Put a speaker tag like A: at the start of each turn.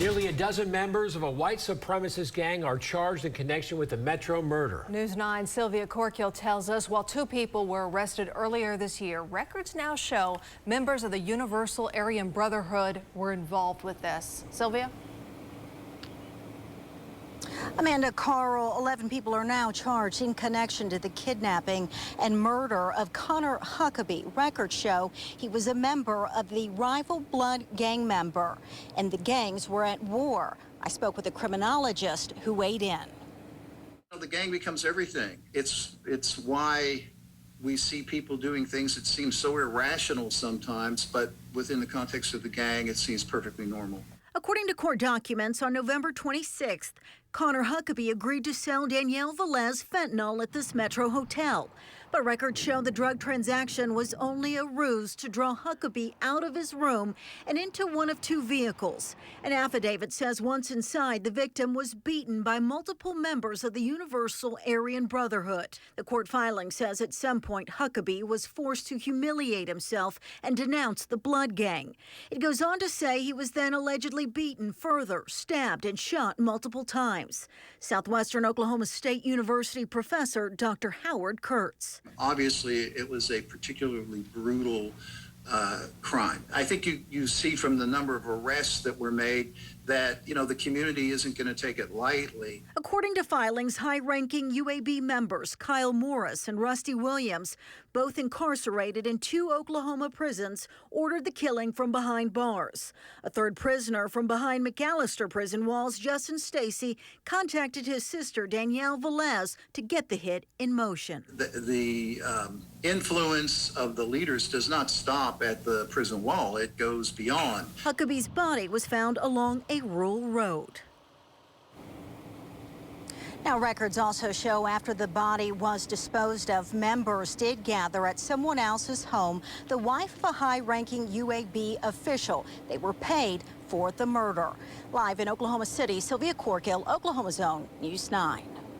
A: Nearly a dozen members of a white supremacist gang are charged in connection with the Metro murder.
B: News 9's Sylvia Corkill tells us while 2 people were arrested earlier this year, records now show members of the Universal Aryan Brotherhood were involved with this. Sylvia?
C: Amanda Carl, 11 people are now charged in connection to the kidnapping and murder of Connor Huckabee. Records show he was a member of the rival blood gang member, and the gangs were at war. I spoke with a criminologist who weighed in.
D: The gang becomes everything. It's why we see people doing things that seem so irrational sometimes, but within the context of the gang, it seems perfectly normal.
C: According to court documents, on November 26th, Connor Huckabee agreed to sell Danielle Velez fentanyl at this Metro hotel. But records show the drug transaction was only a ruse to draw Huckabee out of his room and into one of 2 vehicles. An affidavit says once inside, the victim was beaten by multiple members of the Universal Aryan Brotherhood. The court filing says at some point Huckabee was forced to humiliate himself and denounce the blood gang. It goes on to say he was then allegedly beaten further, stabbed and shot multiple times. Southwestern Oklahoma State University professor Dr. Howard Kurtz.
D: Obviously, it was a particularly brutal crime. I think you see from the number of arrests that were made that, the community isn't going to take it lightly.
C: According to filings, high-ranking UAB members Kyle Morris and Rusty Williams, both incarcerated in 2 Oklahoma prisons, ordered the killing from behind bars. A 3rd prisoner from behind McAllister prison walls, Justin Stacy, contacted his sister Danielle Velez to get the hit in motion.
D: The influence of the leaders does not stop at the prison wall. It goes beyond.
C: Huckabee's body was found along a rural road. Now, records also show after the body was disposed of, members did gather at someone else's home, the wife of a high-ranking UAB official. They were paid for the murder. Live in Oklahoma City, Sylvia Corkill, Oklahoma's Own News 9.